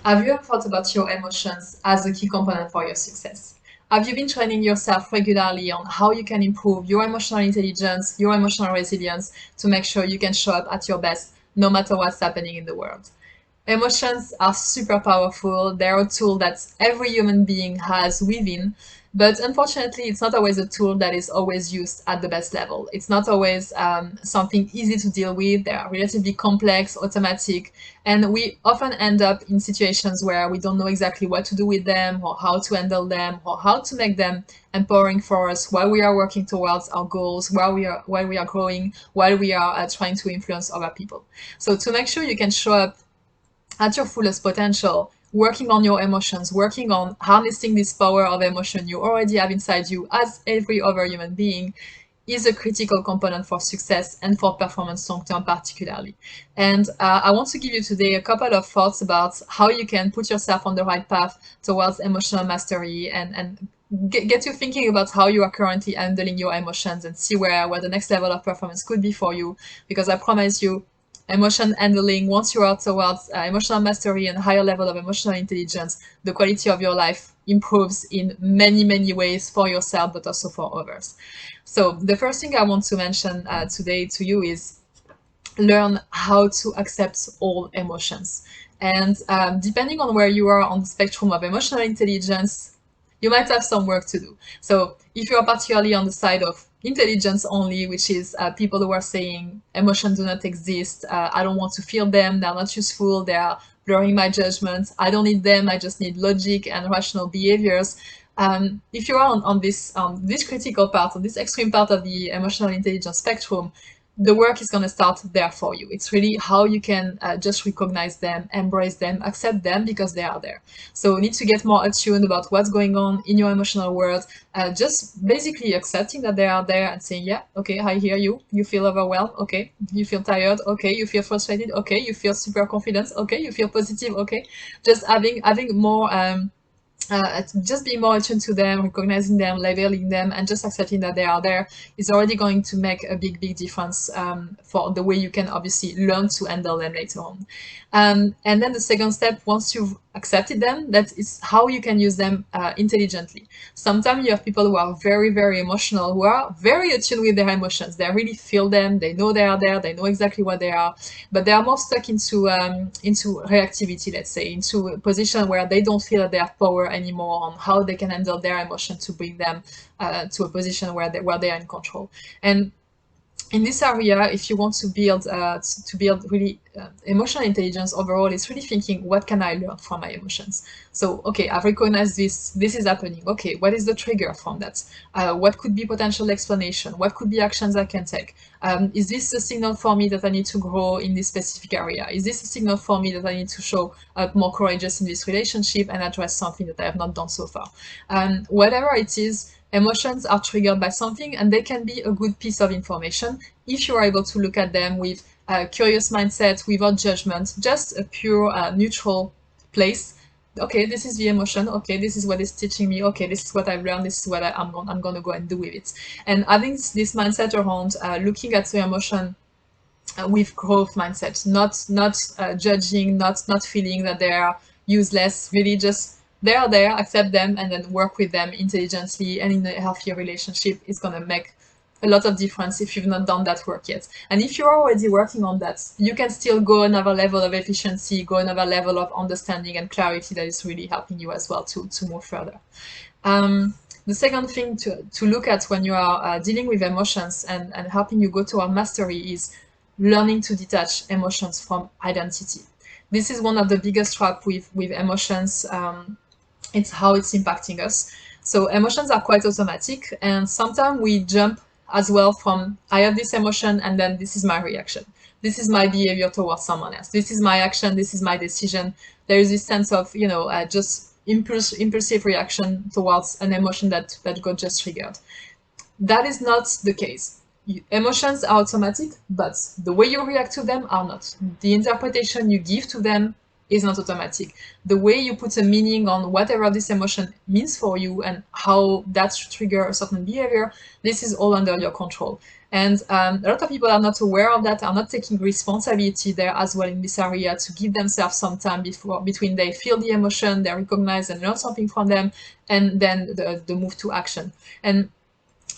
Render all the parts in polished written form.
Have you ever thought about your emotions as a key component for your success? Have you been training yourself regularly on how you can improve your emotional intelligence, your emotional resilience to make sure you can show up at your best no matter what's happening in the world? Emotions are super powerful. They're a tool that every human being has within, but unfortunately, it's not always a tool that is always used at the best level. It's not always something easy to deal with. They are relatively complex, automatic, and we often end up in situations where we don't know exactly what to do with them, or how to handle them, or how to make them empowering for us while we are working towards our goals, while we are growing, while we are trying to influence other people. So to make sure you can show up at your fullest potential, working on your emotions, working on harnessing this power of emotion you already have inside you as every other human being is a critical component for success and for performance long term, particularly. And I want to give you today a couple of thoughts about how you can put yourself on the right path towards emotional mastery and get you thinking about how you are currently handling your emotions and see where the next level of performance could be for you. Because I promise you, emotion handling, once you are towards emotional mastery and higher level of emotional intelligence, the quality of your life improves in many, many ways for yourself, but also for others. So the first thing I want to mention today to you is learn how to accept all emotions. And depending on where you are on the spectrum of emotional intelligence, you might have some work to do. So if you're particularly on the side of intelligence only, which is people who are saying emotions do not exist, I don't want to feel them, they're not useful, they are blurring my judgment, I don't need them, I just need logic and rational behaviors. If you are on this critical part, on this extreme part of the emotional intelligence spectrum, the work is going to start there for you. It's really how you can just recognize them, embrace them, accept them because they are there. So you need to get more attuned about what's going on in your emotional world. Just basically accepting that they are there and saying, yeah, okay, I hear you. You feel overwhelmed. Okay. You feel tired. Okay. You feel frustrated. Okay. You feel super confident. Okay. You feel positive. Okay. Just having more just being more attuned to them, recognizing them, labeling them, and just accepting that they are there is already going to make a big, big difference for the way you can obviously learn to handle them later on. And then the second step, once you've accepted them, that is how you can use them intelligently. Sometimes you have people who are very, very emotional, who are very attuned with their emotions. They really feel them, they know they are there, they know exactly what they are, but they are more stuck into reactivity, let's say, into a position where they don't feel that they have power anymore on how they can handle their emotion to bring them to a position where they are in control. And in this area, if you want to build really emotional intelligence overall, it's really thinking, what can I learn from my emotions? So, okay, I've recognized this is happening. Okay, what is the trigger from that? What could be potential explanation? What could be actions I can take? Is this a signal for me that I need to grow in this specific area? Is this a signal for me that I need to show up more courageous in this relationship and address something that I have not done so far? Whatever it is, emotions are triggered by something, and they can be a good piece of information if you are able to look at them with a curious mindset, without judgment, just a pure neutral place. Okay, this is the emotion. Okay, this is what it's teaching me. Okay, this is what I've learned. This is what I'm going to go and do with it. And having this mindset around looking at the emotion with growth mindset, not judging, not feeling that they are useless. Really, just they are there, accept them, and then work with them intelligently and in a healthier relationship is gonna make a lot of difference if you've not done that work yet. And if you're already working on that, you can still go another level of efficiency, go another level of understanding and clarity that is really helping you as well to move further. The second thing to look at when you are dealing with emotions and helping you go toward mastery is learning to detach emotions from identity. This is one of the biggest traps with emotions. It's how it's impacting us. So emotions are quite automatic, and sometimes we jump as well from I have this emotion and then this is my reaction. This is my behavior towards someone else. This is my action. This is my decision. There is this sense of just impulsive reaction towards an emotion that got just triggered. That is not the case. Emotions are automatic, but the way you react to them are not. The interpretation you give to them is not automatic. The way you put a meaning on whatever this emotion means for you and how that should trigger a certain behavior, this is all under your control. And a lot of people are not aware of that, are not taking responsibility there as well in this area to give themselves some time between they feel the emotion, they recognize and learn something from them, and then the move to action. And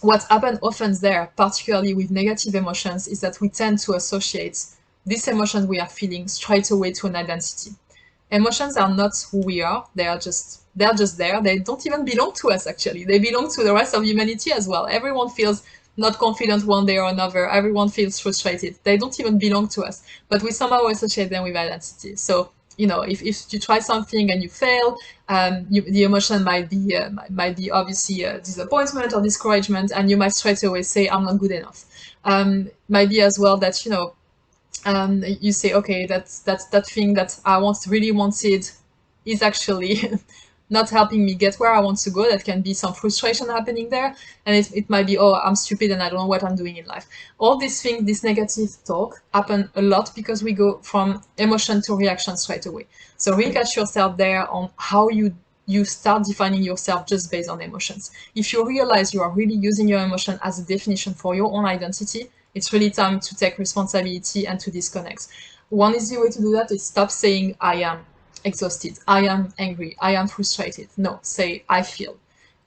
what happens often there, particularly with negative emotions, is that we tend to associate these emotions we are feeling straight away to an identity. Emotions are not who we are. They're just there. They don't even belong to us, actually. They belong to the rest of humanity as well. Everyone feels not confident one day or another. Everyone feels frustrated. They don't even belong to us, but we somehow associate them with identity. So, you know, if you try something and you fail, the emotion might be obviously disappointment or discouragement, and you might straight away say, I'm not good enough. Might be as well that, you know, you say, okay, that thing that really wanted is actually not helping me get where I want to go. That can be some frustration happening there. And it might be, oh, I'm stupid and I don't know what I'm doing in life. All these things, this negative talk happen a lot because we go from emotion to reaction straight away. So really catch yourself there on how you start defining yourself just based on emotions. If you realize you are really using your emotion as a definition for your own identity, it's really time to take responsibility and to disconnect. One easy way to do that is stop saying, I am exhausted, I am angry, I am frustrated. No, say, I feel.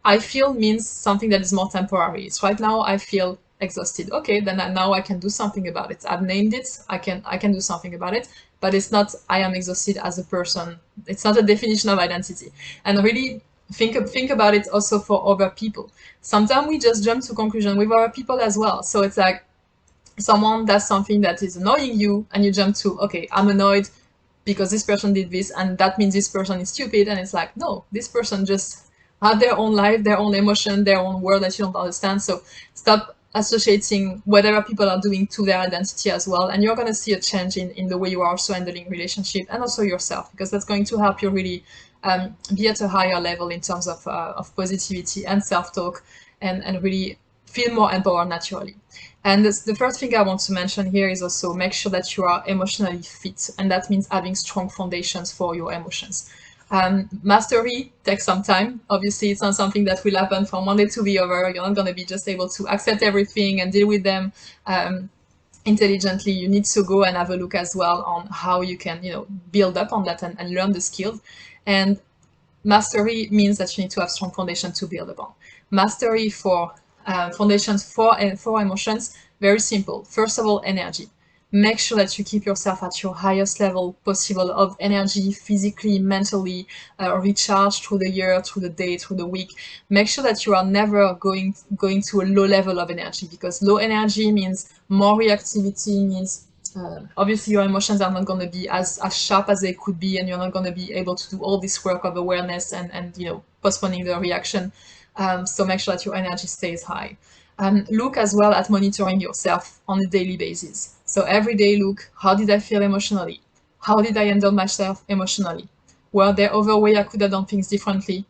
I feel means something that is more temporary. It's right now I feel exhausted. Okay, then now I can do something about it. I've named it, I can do something about it, but it's not I am exhausted as a person. It's not a definition of identity. And really think about it also for other people. Sometimes we just jump to conclusion with other people as well. So it's like someone does something that is annoying you and you jump to, okay, I'm annoyed because this person did this and that means this person is stupid. And it's like, no, this person just had their own life, their own emotion, their own world that you don't understand. So stop associating whatever people are doing to their identity as well. And you're going to see a change in the way you are also handling relationship and also yourself, because that's going to help you really be at a higher level in terms of positivity and self-talk, and really feel more empowered naturally. And the first thing I want to mention here is also make sure that you are emotionally fit. And that means having strong foundations for your emotions. Mastery takes some time. Obviously, it's not something that will happen from one day to the other. You're not going to be just able to accept everything and deal with them intelligently. You need to go and have a look as well on how you can, you know, build up on that and learn the skills. And mastery means that you need to have strong foundation to build upon. Mastery for foundations for emotions, very simple. First of all, energy. Make sure that you keep yourself at your highest level possible of energy, physically, mentally, recharged through the year, through the day, through the week. Make sure that you are never going to a low level of energy, because low energy means more reactivity, means obviously your emotions are not going to be as sharp as they could be, and you're not going to be able to do all this work of awareness and you know, postponing the reaction. So make sure that your energy stays high. Look as well at monitoring yourself on a daily basis. So every day look, how did I feel emotionally? How did I handle myself emotionally? Were there other ways I could have done things differently?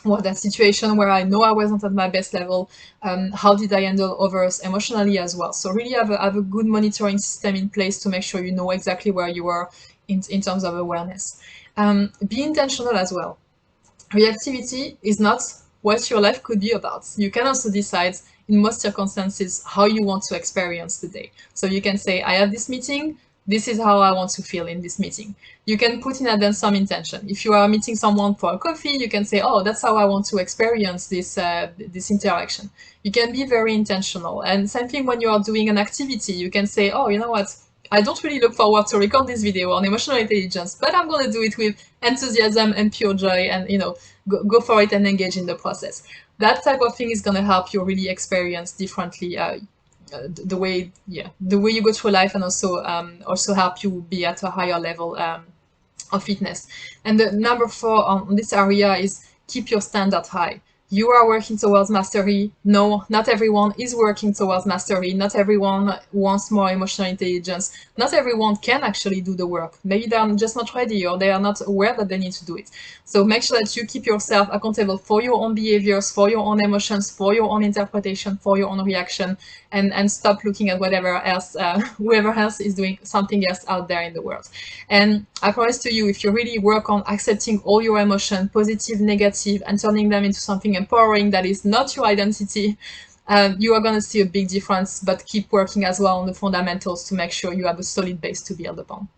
Was that situation where I know I wasn't at my best level? How did I handle others emotionally as well? So really have a good monitoring system in place to make sure you know exactly where you are in terms of awareness. Be intentional as well. Reactivity is not what your life could be about. You can also decide in most circumstances how you want to experience the day. So you can say, I have this meeting, this is how I want to feel in this meeting. You can put in advance some intention. If you are meeting someone for a coffee, you can say, oh, that's how I want to experience this interaction. You can be very intentional. And same thing when you are doing an activity, you can say, oh, you know what? I don't really look forward to record this video on emotional intelligence, but I'm going to do it with enthusiasm and pure joy, and, you know, go for it and engage in the process. That type of thing is going to help you really experience differently the way you go through life, and also help you be at a higher level of fitness. And the number 4 on this area is keep your standard high. You are working towards mastery. No, not everyone is working towards mastery. Not everyone wants more emotional intelligence. Not everyone can actually do the work. Maybe they're just not ready, or they are not aware that they need to do it. So make sure that you keep yourself accountable for your own behaviors, for your own emotions, for your own interpretation, for your own reaction, and stop looking at whatever else, whoever else is doing something else out there in the world. And I promise to you, if you really work on accepting all your emotions, positive, negative, and turning them into something empowering that is not your identity, you are going to see a big difference. But keep working as well on the fundamentals to make sure you have a solid base to build upon.